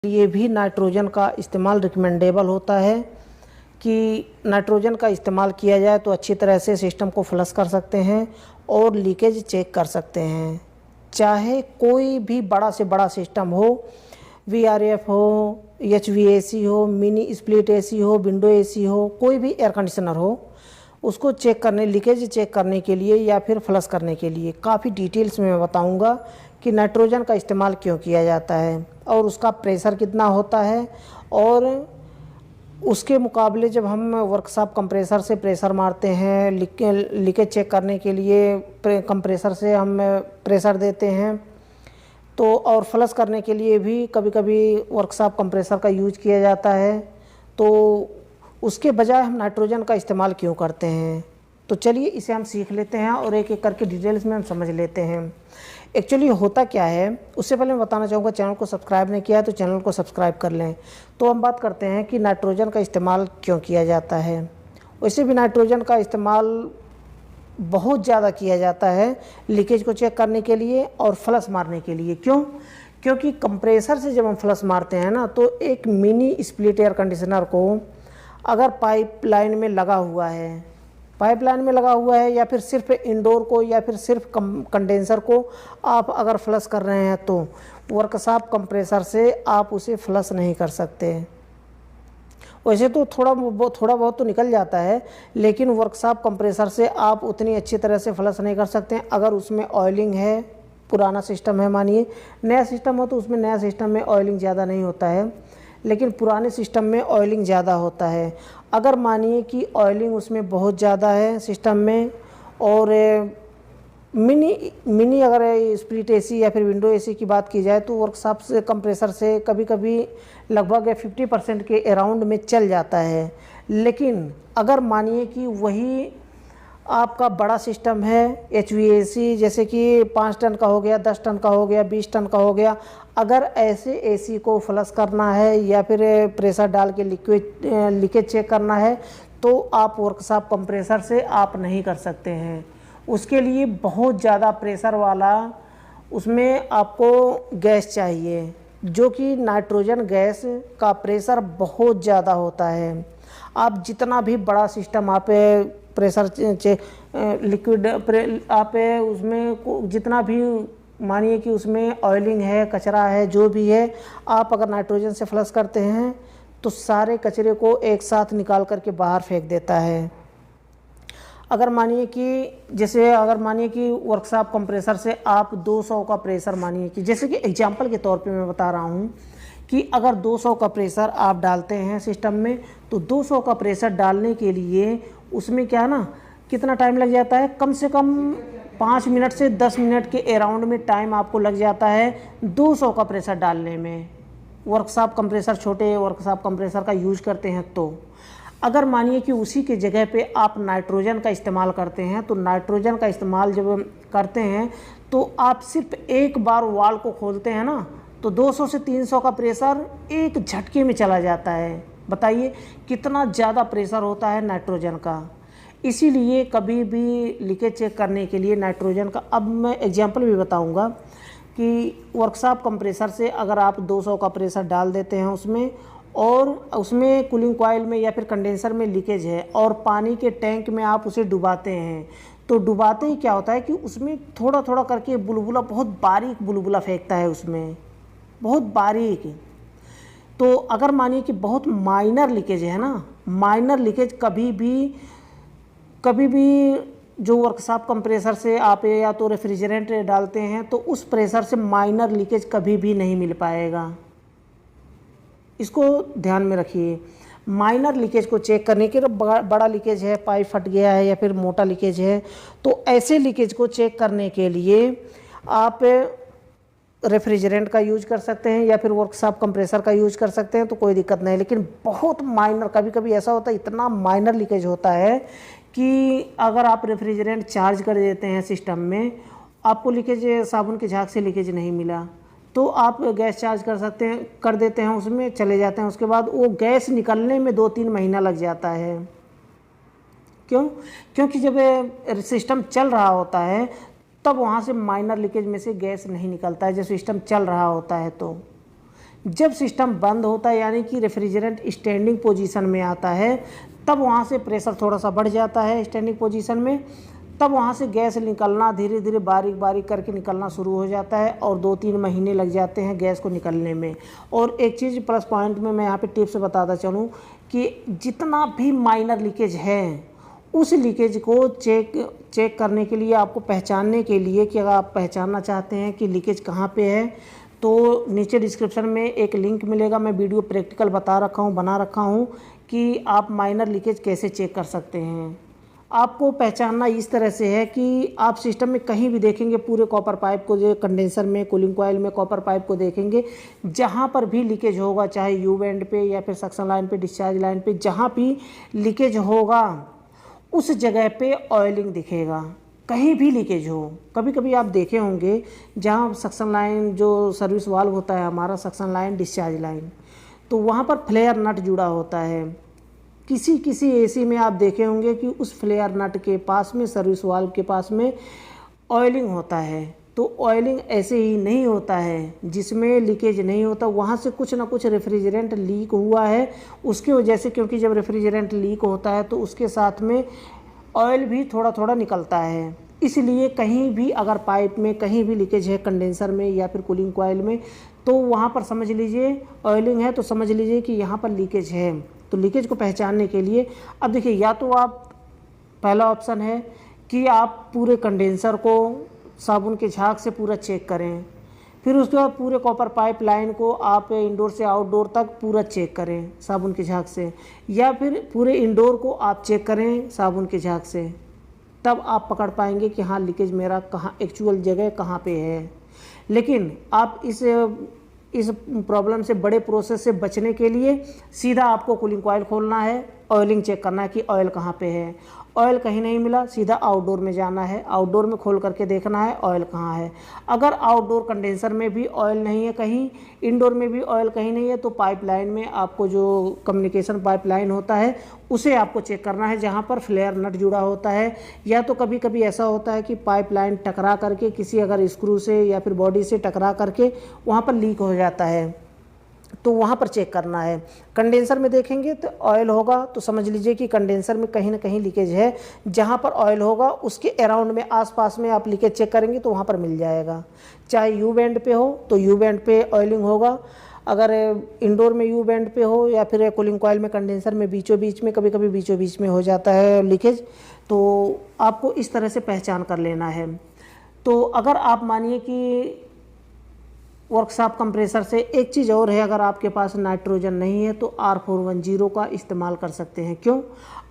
लिए भी नाइट्रोजन का इस्तेमाल रिकमेंडेबल होता है कि नाइट्रोजन का इस्तेमाल किया जाए तो अच्छी तरह से सिस्टम को फ्लश कर सकते हैं और लीकेज चेक कर सकते हैं। चाहे कोई भी बड़ा से बड़ा सिस्टम हो, वीआरएफ हो, एचवीएसी हो, मिनी स्प्लिट एसी हो, विंडो एसी हो, कोई भी एयर कंडीशनर हो, उसको चेक करने लीकेज चेक करने के लिए या फिर फ्लश करने के लिए काफ़ी डिटेल्स में मैं बताऊंगा कि नाइट्रोजन का इस्तेमाल क्यों किया जाता है और उसका प्रेशर कितना होता है। और उसके मुकाबले जब हम वर्कशॉप कंप्रेसर से प्रेशर मारते हैं, लीकेज चेक करने के लिए कंप्रेसर से हम प्रेशर देते हैं, तो और फ्लश करने के लिए भी कभी कभी वर्कशॉप कंप्रेसर का यूज किया जाता है, तो उसके बजाय हम नाइट्रोजन का इस्तेमाल क्यों करते हैं। तो चलिए इसे हम सीख लेते हैं और एक एक करके डिटेल्स में हम समझ लेते हैं एक्चुअली होता क्या है। उससे पहले मैं बताना चाहूँगा, चैनल को सब्सक्राइब नहीं किया है तो चैनल को सब्सक्राइब कर लें। तो हम बात करते हैं कि नाइट्रोजन का इस्तेमाल क्यों किया जाता है। वैसे भी नाइट्रोजन का इस्तेमाल बहुत ज़्यादा किया जाता है लीकेज को चेक करने के लिए और फ्लश मारने के लिए। क्यों? क्योंकि कंप्रेसर से जब हम फ्लश मारते हैं ना, तो एक मिनी स्प्लिट एयर कंडीशनर को अगर पाइपलाइन में लगा हुआ है या फिर सिर्फ इंडोर को या फिर सिर्फ कंडेंसर को आप अगर फ्लश कर रहे हैं तो वर्कशॉप कंप्रेसर से आप उसे फ्लश नहीं कर सकते। वैसे तो थोड़ा बहुत तो निकल जाता है, लेकिन वर्कशॉप कंप्रेसर से आप उतनी अच्छी तरह से फ्लश नहीं कर सकते अगर उसमें ऑयलिंग है। पुराना सिस्टम है, मानिए नया सिस्टम हो तो उसमें नया सिस्टम में ऑयलिंग ज़्यादा नहीं होता है, लेकिन पुराने सिस्टम में ऑयलिंग ज़्यादा होता है। अगर मानिए कि ऑयलिंग उसमें बहुत ज़्यादा है सिस्टम में और मिनी अगर स्प्लिट एसी या फिर विंडो एसी की बात की जाए तो वर्कशॉप से कंप्रेसर से कभी कभी लगभग 50% के अराउंड में चल जाता है। लेकिन अगर मानिए कि वही आपका बड़ा सिस्टम है एचवीएसी, जैसे कि 5 टन का हो गया, 10 टन का हो गया, 20 टन का हो गया, अगर ऐसे एसी को फ्लश करना है या फिर प्रेशर डाल के लीकेज चेक करना है तो आप वर्कशॉप कंप्रेसर से आप नहीं कर सकते हैं। उसके लिए बहुत ज़्यादा प्रेशर वाला उसमें आपको गैस चाहिए, जो कि नाइट्रोजन गैस का प्रेशर बहुत ज़्यादा होता है। आप जितना भी बड़ा सिस्टम आप प्रेशर लिक्विड आप उसमें जितना भी मानिए कि उसमें ऑयलिंग है, कचरा है, जो भी है, आप अगर नाइट्रोजन से फ्लश करते हैं तो सारे कचरे को एक साथ निकाल करके बाहर फेंक देता है। अगर मानिए कि वर्कशॉप कंप्रेसर से आप 200 का प्रेशर, मानिए कि जैसे कि एग्जांपल के तौर पे मैं बता रहा हूँ कि अगर 200 का प्रेशर आप डालते हैं सिस्टम में, तो 200 का प्रेशर डालने के लिए उसमें क्या है ना, कितना टाइम लग जाता है, कम से कम 5 मिनट से 10 मिनट के अराउंड में टाइम आपको लग जाता है 200 का प्रेशर डालने में। वर्कशॉप कंप्रेसर, छोटे वर्कशॉप कंप्रेसर का यूज करते हैं तो अगर मानिए कि उसी के जगह पे आप नाइट्रोजन का इस्तेमाल करते हैं, तो नाइट्रोजन का इस्तेमाल जब करते हैं तो आप सिर्फ एक बार वाल्व को खोलते हैं ना, तो 200 से 300 का प्रेशर एक झटके में चला जाता है। बताइए कितना ज़्यादा प्रेशर होता है नाइट्रोजन का। इसीलिए कभी भी लीकेज चेक करने के लिए नाइट्रोजन का, अब मैं एग्जांपल भी बताऊंगा कि वर्कशॉप कंप्रेसर से अगर आप 200 का प्रेशर डाल देते हैं उसमें और उसमें कूलिंग कॉइल में या फिर कंडेंसर में लीकेज है और पानी के टैंक में आप उसे डुबाते हैं, तो डुबाते ही क्या होता है कि उसमें थोड़ा थोड़ा करके बुलबुला, बहुत बारीक बुलबुला फेंकता है उसमें, बहुत बारीक। तो अगर मानिए कि बहुत माइनर लीकेज है ना, माइनर लीकेज कभी भी जो वर्कशॉप कंप्रेसर से आप या तो रेफ्रिजरेंट डालते हैं तो उस प्रेशर से माइनर लीकेज कभी भी नहीं मिल पाएगा। इसको ध्यान में रखिए। माइनर लीकेज को चेक करने के लिए बड़ा लीकेज है, पाइप फट गया है या फिर मोटा लीकेज है, तो ऐसे लीकेज को चेक करने के लिए आप रेफ्रिजरेंट का यूज कर सकते हैं या फिर वर्कशॉप कंप्रेसर का यूज कर सकते हैं, तो कोई दिक्कत नहीं। लेकिन बहुत माइनर, कभी कभी ऐसा होता है, इतना माइनर लीकेज होता है कि अगर आप रेफ्रिजरेंट चार्ज कर देते हैं सिस्टम में, आपको लीकेज साबुन के झाग से लीकेज नहीं मिला, तो आप गैस चार्ज कर देते हैं उसमें, चले जाते हैं, उसके बाद वो गैस निकलने में 2-3 महीना लग जाता है। क्यों? क्योंकि जब सिस्टम चल रहा होता है तब वहाँ से माइनर लीकेज में से गैस नहीं निकलता है, जब सिस्टम चल रहा होता है तो जब सिस्टम बंद होता है यानी कि रेफ्रिजरेंट स्टैंडिंग पोजीशन में आता है, तब वहाँ से प्रेशर थोड़ा सा बढ़ जाता है स्टैंडिंग पोजीशन में, तब वहाँ से गैस निकलना धीरे धीरे बारीक बारीक करके निकलना शुरू हो जाता है और 2-3 महीने लग जाते हैं गैस को निकलने में। और एक चीज़ प्लस पॉइंट में मैं यहाँ पे टिप्स बताता चलूँ कि जितना भी माइनर लीकेज है उस लीकेज को चेक करने के लिए, आपको पहचानने के लिए कि अगर आप पहचानना चाहते हैं कि लीकेज कहाँ पे है, तो नीचे डिस्क्रिप्शन में एक लिंक मिलेगा, मैं वीडियो प्रैक्टिकल बना रखा हूँ कि आप माइनर लीकेज कैसे चेक कर सकते हैं। आपको पहचानना इस तरह से है कि आप सिस्टम में कहीं भी देखेंगे पूरे कॉपर पाइप को, जो कंडेंसर में, कूलिंग कॉइल में कॉपर पाइप को देखेंगे, जहाँ पर भी लीकेज होगा, चाहे यू एंड पे या फिर सक्शन लाइन पे, डिस्चार्ज लाइन पे, जहाँ भी लीकेज होगा उस जगह पे ऑयलिंग दिखेगा। कहीं भी लीकेज हो, कभी कभी आप देखे होंगे जहाँ सक्शन लाइन, जो सर्विस वाल्व होता है हमारा, सक्शन लाइन, डिस्चार्ज लाइन, तो वहाँ पर फ्लेयर नट जुड़ा होता है। किसी एसी में आप देखे होंगे कि उस फ्लेयर नट के पास में, सर्विस वाल्व के पास में ऑयलिंग होता है। तो ऑयलिंग ऐसे ही नहीं होता है जिसमें लीकेज नहीं होता, वहाँ से कुछ ना कुछ रेफ्रिजरेंट लीक हुआ है उसकी वजह से, क्योंकि जब रेफ्रिजरेंट लीक होता है तो उसके साथ में ऑयल भी थोड़ा थोड़ा निकलता है। इसलिए कहीं भी अगर पाइप में कहीं भी लीकेज है, कंडेंसर में या फिर कूलिंग कॉइल में, तो वहाँ पर समझ लीजिए ऑयलिंग है, तो समझ लीजिए कि यहाँ पर लीकेज है। तो लीकेज को पहचानने के लिए अब देखिए, या तो आप, पहला ऑप्शन है कि आप पूरे कंडेंसर को साबुन के झाग से पूरा चेक करें, फिर उसके बाद पूरे कॉपर पाइप लाइन को आप इंडोर से आउटडोर तक पूरा चेक करें साबुन के झाग से, या फिर पूरे इंडोर को आप चेक करें साबुन के झाग से। तब आप पकड़ पाएंगे कि हाँ लीकेज मेरा कहाँ, एक्चुअल जगह कहाँ पे है। लेकिन आप इस प्रॉब्लम से, बड़े प्रोसेस से बचने के लिए सीधा आपको कूलिंग कॉइल खोलना है, ऑयलिंग चेक करना है कि ऑयल कहाँ पे है। ऑयल कहीं नहीं मिला, सीधा आउटडोर में जाना है, आउटडोर में खोल करके देखना है ऑयल कहाँ है। अगर आउटडोर कंडेंसर में भी ऑयल नहीं है कहीं, इंडोर में भी ऑयल कहीं नहीं है, तो पाइपलाइन में आपको जो कम्युनिकेशन पाइपलाइन होता है उसे आपको चेक करना है, जहाँ पर फ्लेयर नट जुड़ा होता है। या तो कभी कभी ऐसा होता है कि पाइपलाइन टकरा करके किसी अगर स्क्रू से या फिर बॉडी से टकरा करके वहाँ पर लीक हो जाता है, तो वहाँ पर चेक करना है। कंडेंसर में देखेंगे तो ऑयल होगा, तो समझ लीजिए कि कंडेंसर में कहीं ना कहीं लीकेज है। जहाँ पर ऑयल होगा उसके अराउंड में, आसपास में आप लीकेज चेक करेंगे तो वहाँ पर मिल जाएगा। चाहे यू बैंड पे हो तो यू बैंड पे ऑयलिंग होगा, अगर इंडोर में यू बैंड पे हो या फिर कूलिंग कॉइल में, कंडेंसर में बीचों बीच में, कभी कभी बीचों बीच में हो जाता है लीकेज, तो आपको इस तरह से पहचान कर लेना है। तो अगर आप मानिए कि वर्कशॉप कंप्रेसर से एक चीज़ और है, अगर आपके पास नाइट्रोजन नहीं है तो R410 का इस्तेमाल कर सकते हैं। क्यों?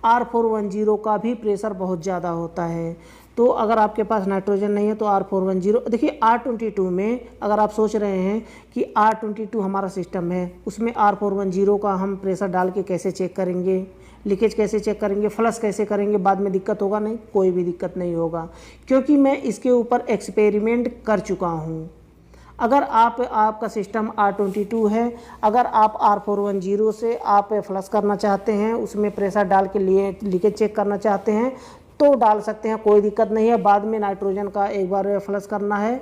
R410 का भी प्रेशर बहुत ज़्यादा होता है। तो अगर आपके पास नाइट्रोजन नहीं है तो R410, देखिए R22 में अगर आप सोच रहे हैं कि R22 हमारा सिस्टम है, उसमें R410 का हम प्रेशर डाल के कैसे चेक करेंगे, लीकेज कैसे चेक करेंगे, फ्लश कैसे करेंगे, बाद में दिक्कत होगा? नहीं, कोई भी दिक्कत नहीं होगा, क्योंकि मैं इसके ऊपर एक्सपेरिमेंट कर चुका हूँ। अगर आपका सिस्टम R22 है, अगर आप R410 से आप फ्लश करना चाहते हैं, उसमें प्रेशर डाल के लिए लीकेज चेक करना चाहते हैं तो डाल सकते हैं, कोई दिक्कत नहीं है। बाद में नाइट्रोजन का एक बार फ्लश करना है,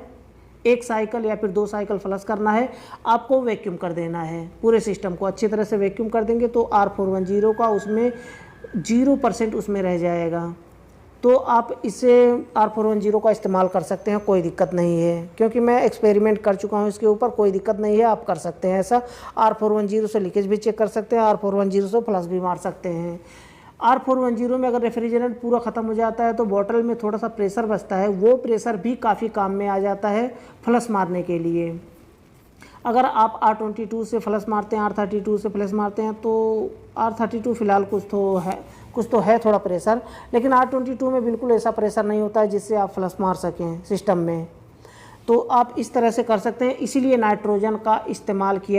1 साइकिल या फिर 2 साइकिल फ्लश करना है, आपको वैक्यूम कर देना है, पूरे सिस्टम को अच्छी तरह से वैक्यूम कर देंगे तो R410 का उसमें 0% उसमें रह जाएगा। तो आप इसे R410 का इस्तेमाल कर सकते हैं, कोई दिक्कत नहीं है, क्योंकि मैं एक्सपेरिमेंट कर चुका हूँ इसके ऊपर, कोई दिक्कत नहीं है, आप कर सकते हैं ऐसा। R410 से लीकेज भी चेक कर सकते हैं, R410 से फ्लश भी मार सकते हैं। R410 में अगर रेफ्रिजरेंट पूरा ख़त्म हो जाता है तो बॉटल में थोड़ा सा प्रेशर बचता है, वो प्रेशर भी काफ़ी काम में आ जाता है फ्लश मारने के लिए। अगर आप R22 से फ्लश मारते हैं, R32 से फ्लश मारते हैं, तो R32 फ़िलहाल कुछ तो है थोड़ा प्रेशर, लेकिन R22 में बिल्कुल ऐसा प्रेशर नहीं होता है जिससे आप फ्लश मार सकें सिस्टम में। तो आप इस तरह से कर सकते हैं, इसीलिए नाइट्रोजन का इस्तेमाल किया